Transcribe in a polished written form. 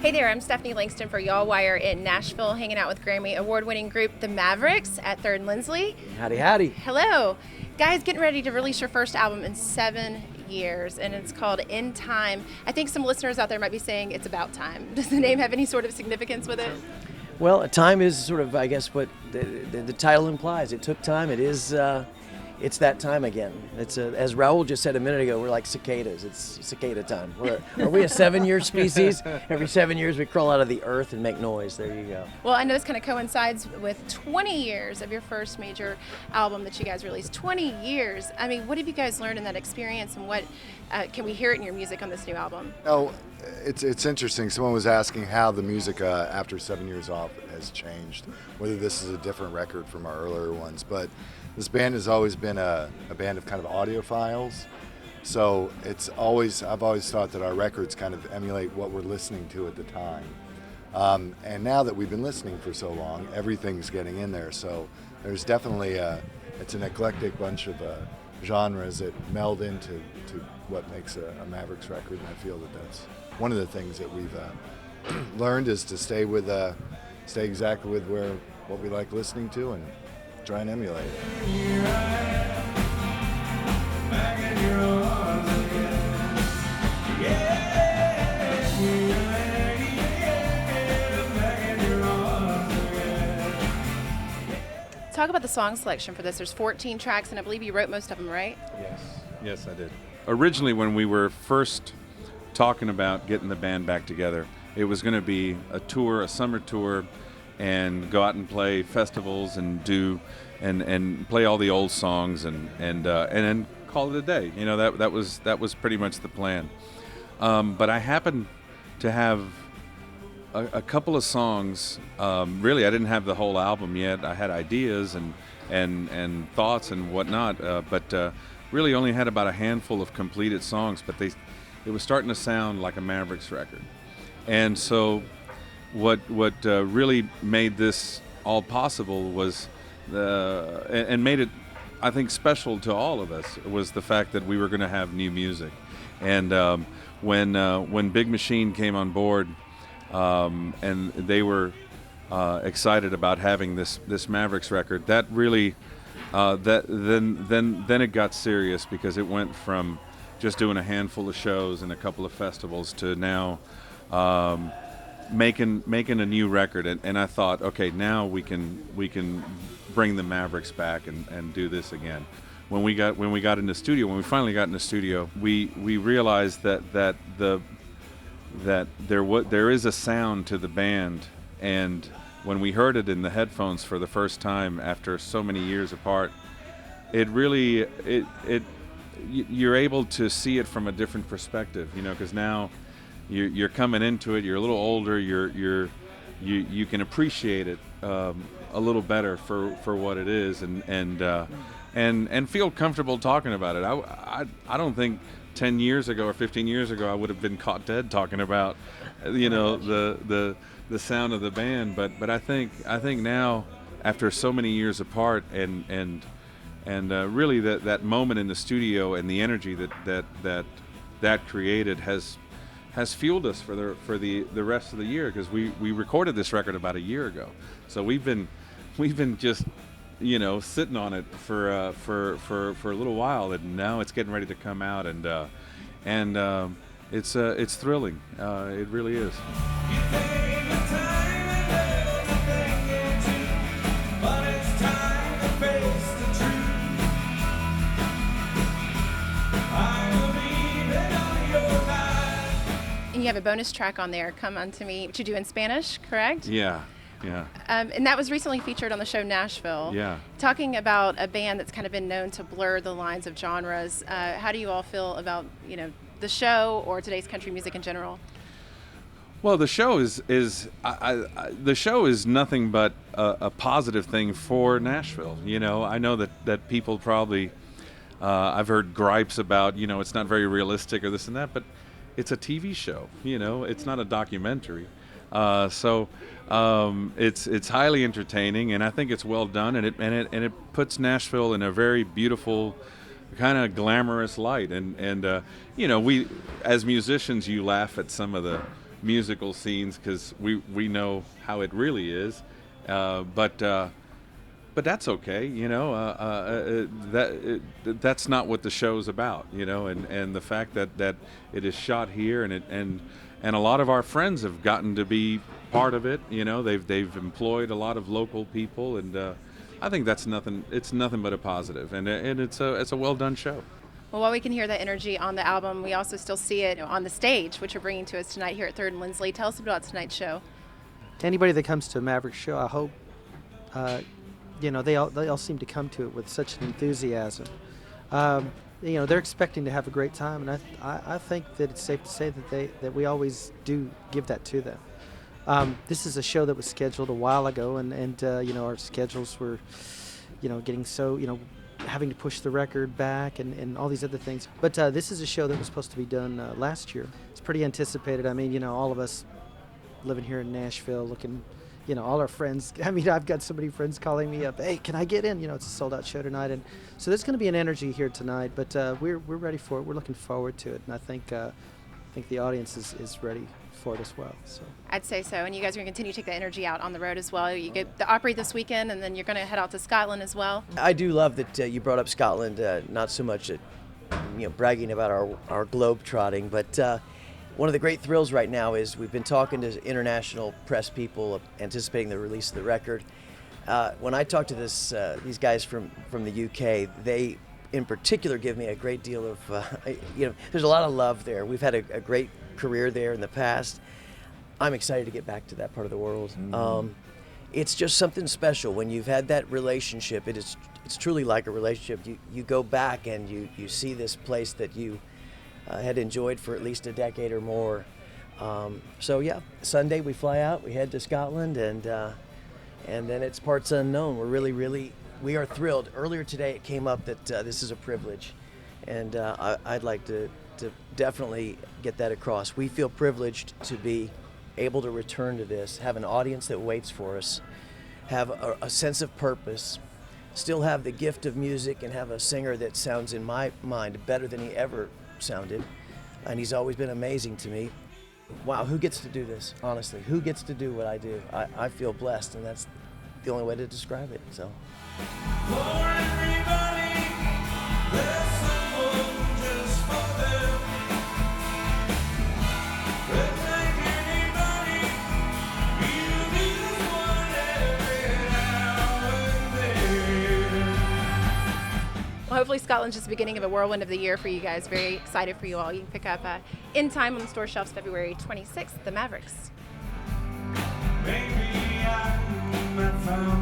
Hey there, I'm Stephanie Langston for Yallwire in Nashville, hanging out with Grammy award-winning group the Mavericks at 3rd and Lindsley. Howdy, howdy. Hello. Guys, getting ready to release your first album in 7 years, and it's called In Time. I think some listeners out there might be saying it's about time. Does the name have any sort of significance with it? Well, time is sort of, I guess, what the title implies. It took time. It is, it's that time again. It's as Raul just said a minute ago, we're like cicadas. It's cicada time. Are we a 7-year species? Every 7 years we crawl out of the earth and make noise. There you go. Well, I know this kind of coincides with 20 years of your first major album that you guys released. 20 years. I mean, what have you guys learned in that experience, and what can we hear it in your music on this new album? Oh, it's interesting. Someone was asking how the music after 7 years off has changed, whether this is a different record from our earlier ones. But this band has always been a band of kind of audiophiles. So I've always thought that our records kind of emulate what we're listening to at the time. And now that we've been listening for so long, everything's getting in there. So there's definitely it's an eclectic bunch of genres that meld into what makes a Mavericks record, and I feel that that's one of the things that we've learned is to stay exactly with what we like listening to and try and emulate it. Talk about the song selection for this. There's 14 tracks, and I believe you wrote most of them, right? Yes, I did. Originally, when we were first talking about getting the band back together, it was going to be a summer tour, and go out and play festivals and play all the old songs and then call it a day. You know, that was pretty much the plan. But I happened to have a couple of songs. Really, I didn't have the whole album yet. I had ideas and thoughts and whatnot, but really only had about a handful of completed songs. But it was starting to sound like a Mavericks record, and so what really made this all possible was and made it, I think, special to all of us, was the fact that we were going to have new music. And when Big Machine came on board, and they were excited about having this Mavericks record, that really then it got serious, because it went from just doing a handful of shows and a couple of festivals to now making a new record. And I thought, okay, now we can bring the Mavericks back and do this again. When we finally got in the studio, we realized that there is a sound to the band, and when we heard it in the headphones for the first time after so many years apart, it really you're able to see it from a different perspective, you know, because now you're coming into it, you're a little older, you can appreciate it a little better for what it is, and feel comfortable talking about it. I don't think 10 years ago or 15 years ago I would have been caught dead talking about, you know, the sound of the band, but I think now, after so many years apart, and really that moment in the studio and the energy that created has fueled us for the rest of the year, because we recorded this record about a year ago. So we've been just, you know, sitting on it for a little while, and now it's getting ready to come out, and it's thrilling. It really is. And you have a bonus track on there, Come Unto Me, which you do in Spanish, correct? Yeah. And that was recently featured on the show Nashville. Yeah. Talking about a band that's kind of been known to blur the lines of genres, how do you all feel about, you know, the show or today's country music in general? Well, the show the show is nothing but a positive thing for Nashville. You know, I know that people probably, I've heard gripes about, you know, it's not very realistic or this and that, but it's a TV show. You know, it's not a documentary. So it's highly entertaining, and I think it's well done, and it puts Nashville in a very beautiful, kind of glamorous light. And you know, we as musicians, you laugh at some of the musical scenes because we know how it really is, but that's okay, you know. That's not what the show's about, you know. And the fact that it is shot here, and a lot of our friends have gotten to be part of it, you know. They've employed a lot of local people, and I think that's nothing. It's nothing but a positive, and it's a well done show. Well, while we can hear that energy on the album, we also still see it on the stage, which you're bringing to us tonight here at 3rd and Lindsley. Tell us about tonight's show. To anybody that comes to a Mavericks show, I hope, you know, they all seem to come to it with such an enthusiasm. You know, they're expecting to have a great time, and I think that it's safe to say that we always do give that to them. This is a show that was scheduled a while ago, and you know, our schedules were, you know, getting so, you know, having to push the record back and all these other things. But this is a show that was supposed to be done last year. It's pretty anticipated. I mean, you know, all of us living here in Nashville, looking, you know, all our friends. I mean, I've got so many friends calling me up, hey, can I get in? You know, it's a sold-out show tonight. And so there's going to be an energy here tonight, but we're ready for it. We're looking forward to it. And I think the audience is ready for it as well. So I'd say so. And you guys are going to continue to take that energy out on the road as well. You get the Opry this weekend, and then you're going to head out to Scotland as well. I do love that you brought up Scotland, not so much you know, bragging about our globe trotting, but one of the great thrills right now is we've been talking to international press people anticipating the release of the record. When I talk to these guys from the UK, they in particular give me a great deal of, you know, there's a lot of love there. We've had a great career there in the past. I'm excited to get back to that part of the world. Mm-hmm. It's just something special when you've had that relationship. It's truly like a relationship. You go back and you see this place that you had enjoyed for at least a decade or more. So yeah, Sunday we fly out, we head to Scotland, and then it's parts unknown. We are thrilled. Earlier today it came up that this is a privilege, and I'd like to definitely get that across. We feel privileged to be able to return to this, have an audience that waits for us, have a sense of purpose, still have the gift of music, and have a singer that sounds, in my mind, better than he ever sounded, and he's always been amazing to me. Wow, who gets to do this? Honestly, who gets to do what I do? I feel blessed, and that's the only way to describe it. So. For everybody, there's someone just for them. Like anybody, you just want every now and then. Well, hopefully Scotland's just the beginning of a whirlwind of the year for you guys. Very excited for you all. You can pick up In Time on the store shelves February 26th, the Mavericks. Maybe I'm not found